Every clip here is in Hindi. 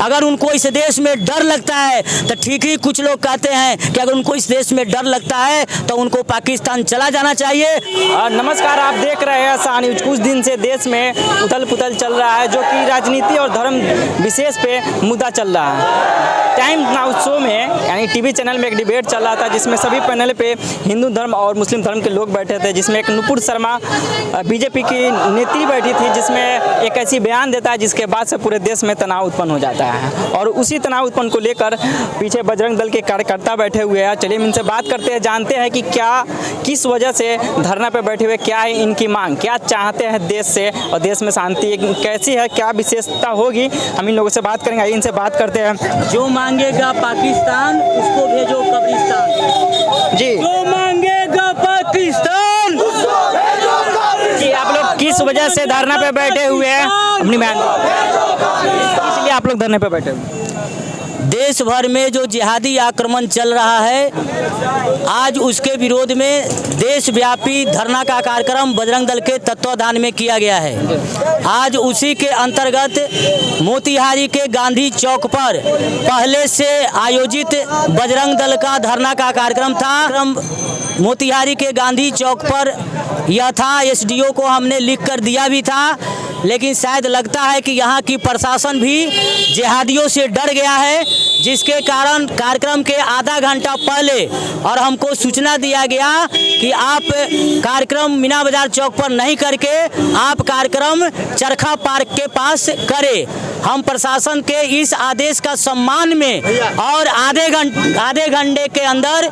अगर उनको इस देश में डर लगता है तो ठीक ही कुछ लोग कहते हैं कि अगर उनको इस देश में डर लगता है तो उनको पाकिस्तान चला जाना चाहिए। नमस्कार, आप देख रहे हैं सा न्यूज। कुछ दिन से देश में उथल पुथल चल रहा है जो कि राजनीति और धर्म विशेष पे मुद्दा चल रहा है। टाइम नाउ शो में यानी टीवी चैनल में एक डिबेट चल रहा था जिसमें सभी पैनल पे हिंदू धर्म और मुस्लिम धर्म के लोग बैठे थे, जिसमें एक नुपुर शर्मा बीजेपी की नेत्री बैठी थी, जिसमें एक ऐसी बयान देता है जिसके बाद से पूरे देश में तनाव उत्पन्न हो जाता है। और उसी तनाव उत्पन्न को लेकर पीछे बजरंग दल के कार्यकर्ता बैठे हुए हैं। चलिए इनसे बात करते हैं, जानते हैं कि क्या किस वजह से धरना पे बैठे हुए, क्या है इनकी मांग, क्या चाहते हैं देश से और देश में शांति कैसी है, क्या विशेषता होगी, हम इन लोगों से बात करेंगे। इनसे बात करते हैं। जो मांगेगा पाकिस्तान उसको भेजो कब्रिस्तान। जी, जो मांगेगा पाकिस्तान जी, आप लोग किस वजह से धरना पे बैठे हुए हैं? अपनी बयान इसलिए आप लोग धरने पे बैठे हुए? देश भर में जो जिहादी आक्रमण चल रहा है, आज उसके विरोध में देशव्यापी धरना का कार्यक्रम बजरंग दल के तत्वाधान में किया गया है। आज उसी के अंतर्गत मोतिहारी के गांधी चौक पर पहले से आयोजित बजरंग दल का धरना का कार्यक्रम था। मोतिहारी के गांधी चौक पर यह था, एसडीओ को हमने लिख कर दिया भी था, लेकिन शायद लगता है कि यहाँ की प्रशासन भी जिहादियों से डर गया है, जिसके कारण कार्यक्रम के आधा घंटा पहले और हमको सूचना दिया गया कि आप कार्यक्रम मीना बाजार चौक पर नहीं करके आप कार्यक्रम चरखा पार्क के पास करें। हम प्रशासन के इस आदेश का सम्मान में और आधे घंटे के अंदर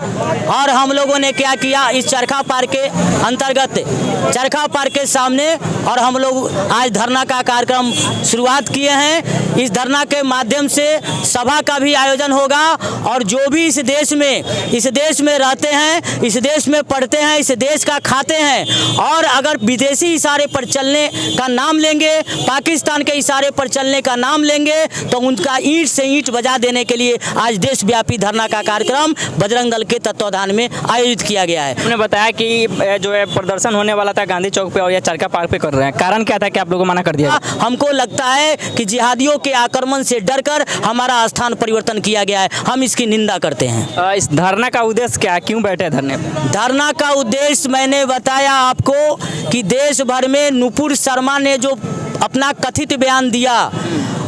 और हम लोगों ने क्या किया, इस चरखा पार्क के अंतर्गत चरखा पार्क के सामने और हम लोग आज धरना का कार्यक्रम शुरुआत किए हैं। इस धरना के माध्यम से सभा का भी आयोजन होगा और जो भी इस देश में रहते हैं, इस देश में पढ़ते हैं, इस देश का खाते हैं और अगर विदेशी इशारे पर चलने का नाम लेंगे, पाकिस्तान के इशारे पर चलने का नाम लेंगे तो उनका ईंट से ईंट बजा देने के लिए आज देशव्यापी धरना का कार्यक्रम बजरंग दल के तत्वाधान में आयोजित किया गया है। उन्होंने बताया कि जो है प्रदर्शन होने वाला था गांधी चौक पे और यह चरखा पार्क पे कर रहे हैं, कारण क्या था कि आप लोगों को मना कर दिया? हमको लगता है कि जिहादियों के आक्रमण से डरकर हमारा स्थान परिवर्तन किया गया है, हम इसकी निंदा करते हैं। इस धरना का उद्देश्य क्या है, क्यों बैठे धरने पे? धरना का उद्देश्य मैंने बताया आपको कि देश भर में नुपुर शर्मा ने जो अपना कथित बयान दिया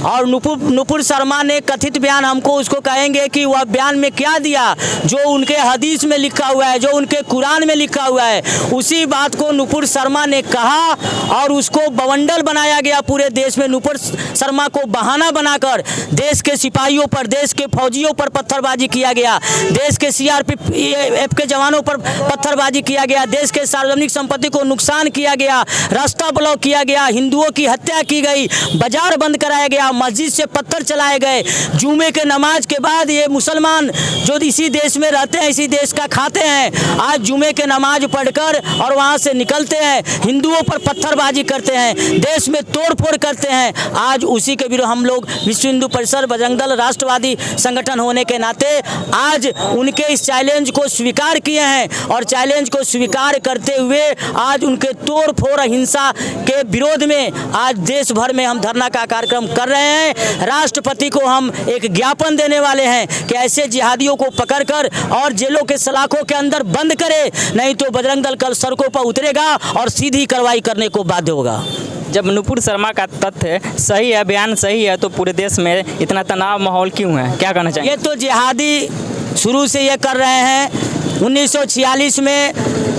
और नुपुर शर्मा ने कथित बयान, हमको उसको कहेंगे कि वह बयान में क्या दिया, जो उनके हदीस में लिखा हुआ है, जो उनके कुरान में लिखा हुआ है, उसी बात को नुपुर शर्मा ने कहा और उसको बवंडर बनाया गया पूरे देश में। नुपुर शर्मा को बहाना बनाकर देश के सिपाहियों पर, देश के फौजियों पर पत्थरबाजी किया गया, देश के सीआरपीएफ के जवानों पर पत्थरबाजी किया गया, देश के सार्वजनिक संपत्ति को नुकसान किया गया, रास्ता ब्लॉक किया गया, हिंदुओं की हत्या की गई, बाजार बंद कराया गया, मस्जिद से पत्थर चलाए गए। जुमे के नमाज के बाद ये मुसलमान जो इसी देश में रहते हैं, इसी देश का खाते हैं, आज जुमे के नमाज पढ़कर और वहाँ से निकलते हैं, हिंदुओं पर पत्थरबाजी करते हैं, देश में तोड़फोड़ करते हैं। आज उसी के विरुद्ध हम लोग विश्व हिंदू परिषद बजरंग दल राष्ट्रवादी संगठन होने के नाते आज उनके इस चैलेंज को स्वीकार किए हैं और चैलेंज को स्वीकार करते हुए आज उनके तोड़फोड़ हिंसा के विरोध में आज देश भर में हम धरना का कार्यक्रम कर रहे हैं। राष्ट्रपति को हम एक ज्ञापन देने वाले हैं कि ऐसे जिहादियों को पकड़कर और जेलों के सलाखों के अंदर बंद करे, नहीं तो बजरंग दल कल सड़कों पर उतरेगा और सीधी कार्रवाई करने को बाध्य होगा। जब नुपुर शर्मा का तथ्य सही है, बयान सही है, तो पूरे देश में इतना तनाव माहौल क्यों है, क्या कहना चाहिए? ये तो जिहादी शुरू से ये कर रहे हैं। 1946 में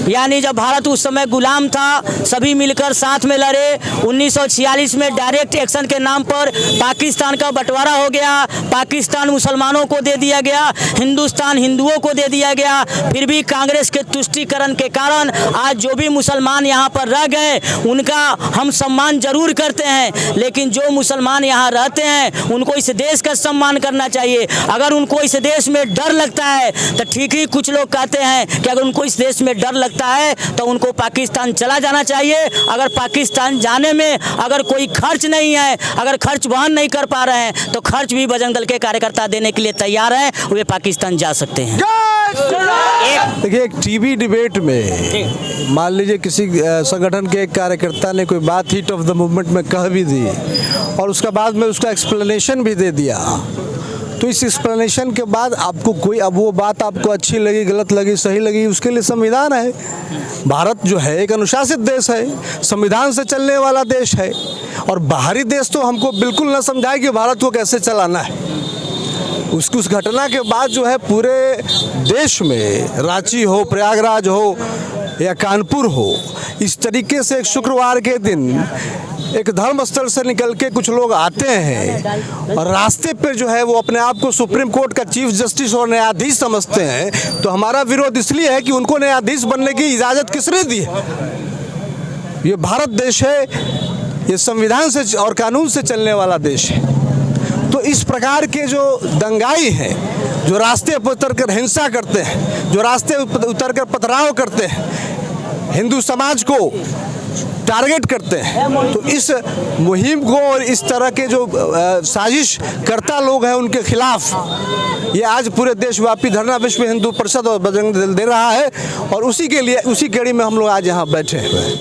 यानी जब भारत उस समय गुलाम था, सभी मिलकर साथ में लड़े। 1946 में डायरेक्ट एक्शन के नाम पर पाकिस्तान का बंटवारा हो गया, पाकिस्तान मुसलमानों को दे दिया गया, हिंदुस्तान हिंदुओं को दे दिया गया। फिर भी कांग्रेस के तुष्टीकरण के कारण आज जो भी मुसलमान यहाँ पर रह गए उनका हम सम्मान जरूर करते हैं, लेकिन जो मुसलमान यहाँ रहते हैं उनको इस देश का सम्मान करना चाहिए। अगर उनको इस देश में डर लगता है तो ठीक ही कुछ लोग कहते हैं कि अगर उनको इस देश में डर लगता है तो उनको पाकिस्तान चला जाना चाहिए। अगर पाकिस्तान जाने में अगर कोई खर्च नहीं है, अगर खर्च वहन नहीं कर पा रहे हैं तो खर्च भी बजरंग दल के कार्यकर्ता देने के लिए तैयार हैं, वे पाकिस्तान जा सकते हैं। देखिए, एक टीवी डिबेट में मान लीजिए किसी संगठन के एक कार्यकर्ता ने कोई बात हीट ऑफ द मूवमेंट में कह भी दी और उसका बाद में उसका एक्सप्लेनेशन भी दे दिया, तो इस एक्सप्लेनेशन के बाद आपको कोई अब वो बात आपको अच्छी लगी, गलत लगी, सही लगी, उसके लिए संविधान है। भारत जो है एक अनुशासित देश है, संविधान से चलने वाला देश है, और बाहरी देश तो हमको बिल्कुल ना समझाए कि भारत को कैसे चलाना है। उस घटना के बाद जो है पूरे देश में, रांची हो, प्रयागराज हो या कानपुर हो, इस तरीके से एक शुक्रवार के दिन एक धर्म स्थल से निकल के कुछ लोग आते हैं और रास्ते पे जो है वो अपने आप को सुप्रीम कोर्ट का चीफ जस्टिस और न्यायाधीश समझते हैं, तो हमारा विरोध इसलिए है कि उनको न्यायाधीश बनने की इजाज़त किसने दी है? ये भारत देश है, ये संविधान से और कानून से चलने वाला देश है। तो इस प्रकार के जो दंगाई हैं, जो रास्ते पर उतर कर हिंसा करते हैं, जो रास्ते उतर कर पथराव करते हैं, हिंदू समाज को टारगेट करते हैं, तो इस मुहिम को और इस तरह के जो साजिश करता लोग हैं उनके खिलाफ ये आज पूरे देशव्यापी धरना विश्व हिंदू परिषद और बजरंग दल दे रहा है, और उसी के लिए, उसी कड़ी में हम लोग आज यहाँ बैठे हुए हैं।